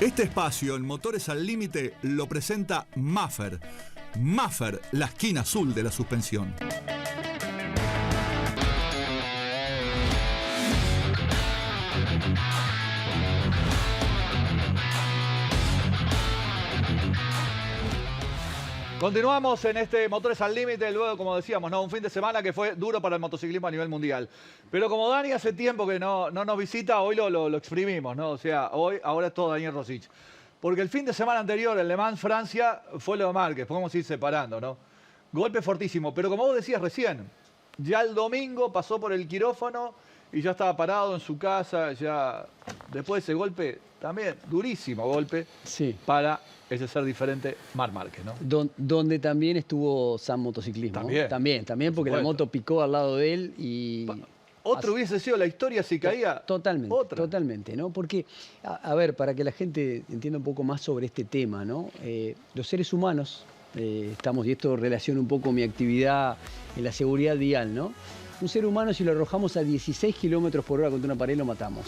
Este espacio en Motores al Límite lo presenta Maffer. Maffer, la esquina azul de la suspensión. Continuamos en este Motores al Límite, luego, como decíamos, ¿no? Un fin de semana que fue duro para el motociclismo a nivel mundial. Pero como Dani hace tiempo que no nos visita, hoy lo exprimimos, ¿no? O sea, ahora es todo Daniel Rosich. Porque el fin de semana anterior, en Le Mans, Francia, fue lo de Márquez, podemos ir separando, ¿no? Golpe fortísimo, pero como vos decías recién, ya el domingo pasó por el quirófano y ya estaba parado en su casa, ya después de ese golpe, también durísimo golpe, sí, para ese ser diferente Marc Márquez, ¿no? Donde también estuvo Sam Motociclismo. También Porque la moto picó al lado de él y... Otro hubiese sido la historia si caía. Totalmente, ¿no? Porque, a ver, para que la gente entienda un poco más sobre este tema, ¿no? Los seres humanos, estamos, y esto relaciona un poco mi actividad en la seguridad vial, ¿no? Un ser humano, si lo arrojamos a 16 kilómetros por hora contra una pared, lo matamos.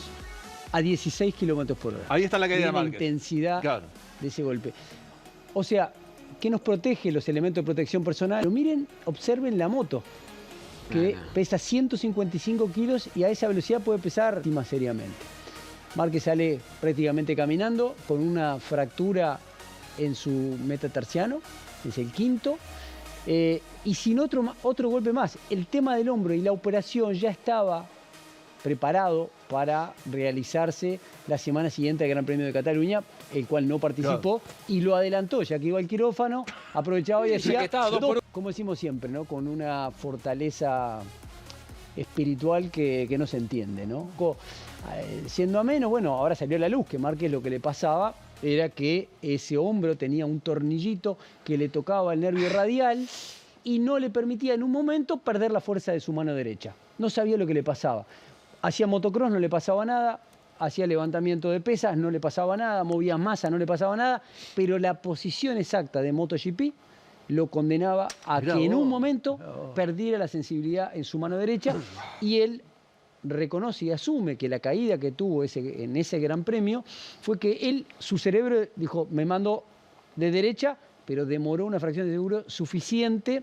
A 16 kilómetros por hora. Ahí está la caída de Márquez. La intensidad de ese golpe. O sea, ¿qué nos protege? Los elementos de protección personal. Pero miren, observen la moto, que pesa 155 kilos y a esa velocidad puede pesar más seriamente. Márquez sale prácticamente caminando con una fractura en su metatarsiano, es el quinto, y sin otro golpe más. El tema del hombro y la operación ya estaba preparado para realizarse la semana siguiente al Gran Premio de Cataluña, el cual no participó, y lo adelantó, ya que iba al quirófano, aprovechaba y decía, como decimos siempre, ¿no? Con una fortaleza espiritual que no se entiende, ¿no? Siendo ameno, bueno, ahora salió a la luz que Márquez lo que le pasaba era que ese hombro tenía un tornillito que le tocaba el nervio radial y no le permitía en un momento perder la fuerza de su mano derecha. No sabía lo que le pasaba. Hacía motocross, no le pasaba nada, hacía levantamiento de pesas, no le pasaba nada, movía masa, no le pasaba nada, pero la posición exacta de MotoGP lo condenaba a que en un momento perdiera la sensibilidad en su mano derecha, y él reconoce y asume que la caída que tuvo en ese Gran Premio fue que su cerebro dijo, me mando de derecha, pero demoró una fracción de segundo suficiente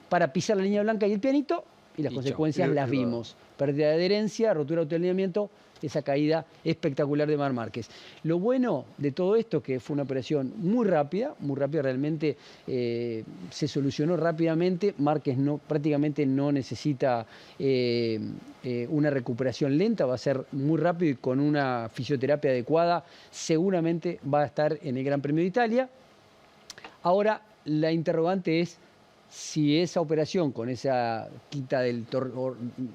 para pisar la línea blanca y el pianito, y las consecuencias las vimos. Pérdida de adherencia, rotura de autoalineamiento, esa caída espectacular de Marc Márquez. Lo bueno de todo esto, que fue una operación muy rápida realmente, se solucionó rápidamente. Márquez prácticamente no necesita una recuperación lenta, va a ser muy rápido y con una fisioterapia adecuada seguramente va a estar en el Gran Premio de Italia. Ahora, la interrogante es si esa operación con esa quita del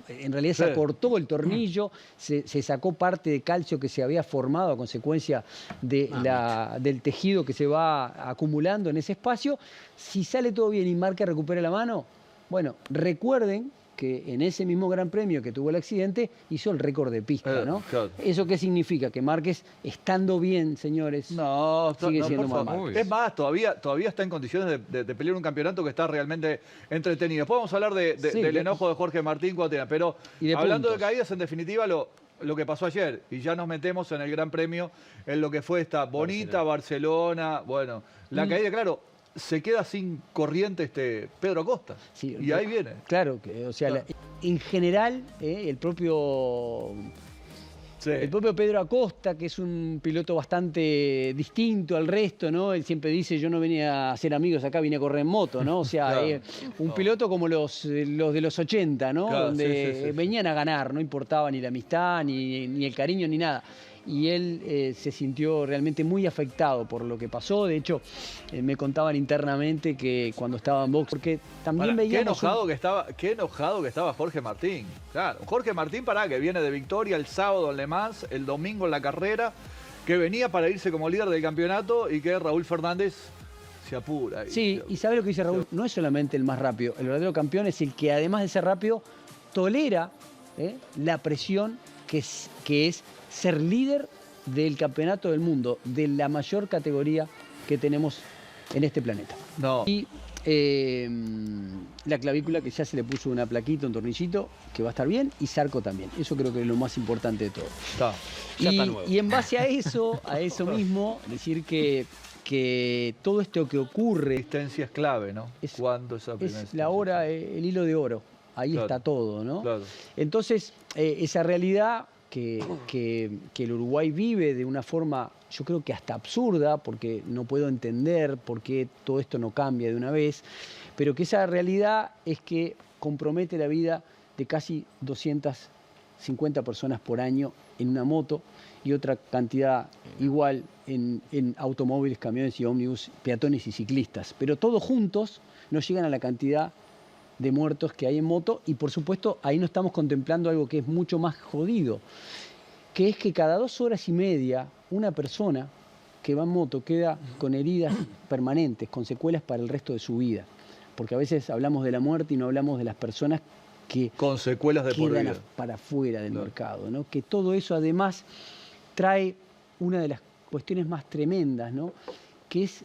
en realidad se acortó el tornillo, se sacó parte de calcio que se había formado a consecuencia del tejido que se va acumulando en ese espacio. Si sale todo bien y Márquez recupera la mano, bueno, recuerden que en ese mismo Gran Premio que tuvo el accidente hizo el récord de pista, ¿no? ¿Eso qué significa? Que Márquez, estando bien, señores, sigue siendo Márquez. Es más, todavía está en condiciones de pelear un campeonato que está realmente entretenido. Después vamos a hablar del enojo de Jorge Martín Cuatena, pero hablando de caídas, en definitiva, lo que pasó ayer, y ya nos metemos en el Gran Premio, en lo que fue esta bonita Barcelona, bueno, la caída, claro, se queda sin corriente Pedro Acosta. Sí, y ahí viene. Claro, o sea, en general, el propio Pedro Acosta, que es un piloto bastante distinto al resto, ¿no? Él siempre dice, yo no venía a hacer amigos acá, vine a correr en moto, ¿no? O sea, un piloto como los de los 80, ¿no? Donde venían a ganar, no importaba ni la amistad, ni el cariño, ni nada. Y él se sintió realmente muy afectado por lo que pasó. De hecho, me contaban internamente que cuando estaba en box, porque también veíamos... Qué enojado que estaba Jorge Martín. Claro, Jorge Martín, que viene de victoria el sábado en Le Mans, el domingo en la carrera, que venía para irse como líder del campeonato y que Raúl Fernández se apura. Sí, y ¿sabe lo que dice Raúl? No es solamente el más rápido, el verdadero campeón es el que, además de ser rápido, tolera la presión que es ser líder del campeonato del mundo, de la mayor categoría que tenemos en este planeta. Y La clavícula, que ya se le puso una plaquita, un tornillito, que va a estar bien, y Zarco también. Eso creo que es lo más importante de todo. Ya está nuevo. Y en base a eso mismo, decir que todo esto que ocurre... La asistencia es clave, ¿no? ¿Cuándo esa primera Es asistencia? la hora, el hilo de oro. Ahí Claro, está todo, ¿no? claro. Entonces, esa realidad que el Uruguay vive de una forma, yo creo que hasta absurda, porque no puedo entender por qué todo esto no cambia de una vez, pero que esa realidad es que compromete la vida de casi 250 personas por año en una moto y otra cantidad igual en automóviles, camiones y ómnibus, peatones y ciclistas. Pero todos juntos no llegan a la cantidad de muertos que hay en moto, y por supuesto ahí no estamos contemplando algo que es mucho más jodido, que es que cada 2 horas y media una persona que va en moto queda con heridas permanentes, con secuelas para el resto de su vida. Porque a veces hablamos de la muerte y no hablamos de las personas que Con secuelas de por quedan vida. para afuera del Claro. mercado, ¿no? Que todo eso además trae una de las cuestiones más tremendas, ¿no? Que es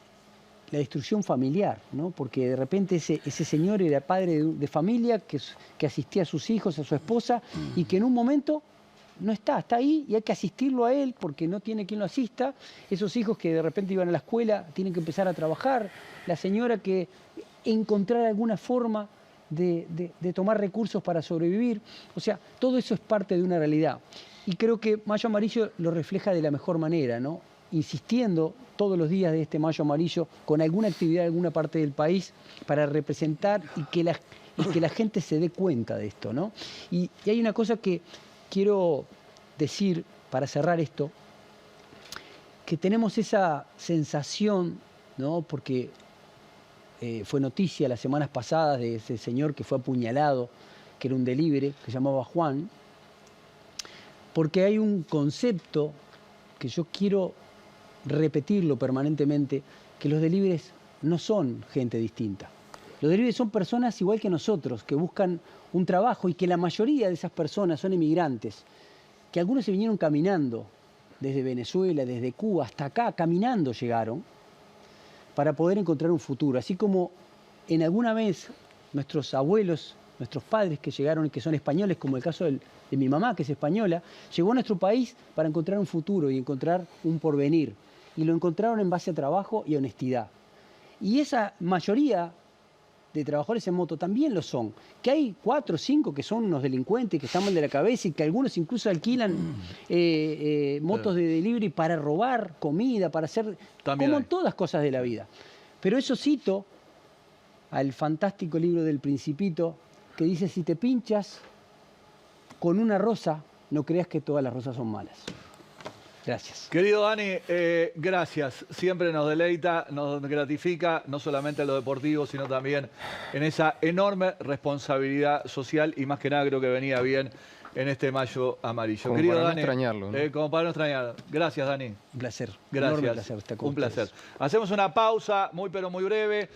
la destrucción familiar, ¿no? Porque de repente ese señor era padre de familia que asistía a sus hijos, a su esposa, y que en un momento no está ahí y hay que asistirlo a él porque no tiene quien lo asista. Esos hijos que de repente iban a la escuela tienen que empezar a trabajar. La señora que encontrar alguna forma de tomar recursos para sobrevivir. O sea, todo eso es parte de una realidad. Y creo que Mayo Amarillo lo refleja de la mejor manera, ¿no? Insistiendo todos los días de este Mayo Amarillo con alguna actividad en alguna parte del país para representar y que la gente se dé cuenta de esto, ¿no? Y hay una cosa que quiero decir para cerrar esto, que tenemos esa sensación, ¿no? Porque fue noticia las semanas pasadas de ese señor que fue apuñalado, que era un delivery, que se llamaba Juan, porque hay un concepto que yo quiero repetirlo permanentemente, que los deliveries no son gente distinta. Los deliveries son personas igual que nosotros, que buscan un trabajo, y que la mayoría de esas personas son emigrantes, que algunos se vinieron caminando desde Venezuela, desde Cuba, hasta acá, caminando llegaron, para poder encontrar un futuro. Así como en alguna vez nuestros abuelos, nuestros padres que llegaron y que son españoles, como el caso de mi mamá, que es española, llegó a nuestro país para encontrar un futuro y encontrar un porvenir. Y lo encontraron en base a trabajo y honestidad. Y esa mayoría de trabajadores en moto también lo son. Que hay 4 o 5 que son unos delincuentes, que están mal de la cabeza y que algunos incluso alquilan motos de delivery para robar comida, para hacer También como hay. en todas cosas de la vida. Pero eso cito al fantástico libro del Principito, que dice: si te pinchas con una rosa, no creas que todas las rosas son malas. Gracias. Querido Dani, gracias. Siempre nos deleita, nos gratifica, no solamente en lo deportivo, sino también en esa enorme responsabilidad social, y más que nada creo que venía bien en este Mayo Amarillo. Como Querido para no Dani, extrañarlo, ¿no? como para no extrañarlo. Gracias, Dani. Un placer. Gracias. Enorme placer estar con Un placer. ustedes. Hacemos una pausa muy pero muy breve.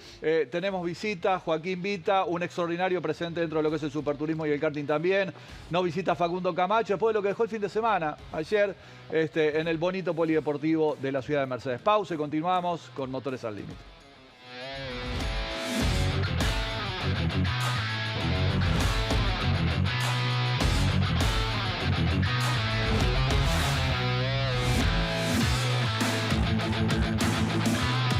Tenemos visita, Joaquín Vita, un extraordinario presente dentro de lo que es el superturismo y el karting también. Nos visita Facundo Camacho, después de lo que dejó el fin de semana, ayer, en el bonito polideportivo de la ciudad de Mercedes. Pausa y continuamos con Motores al Límite.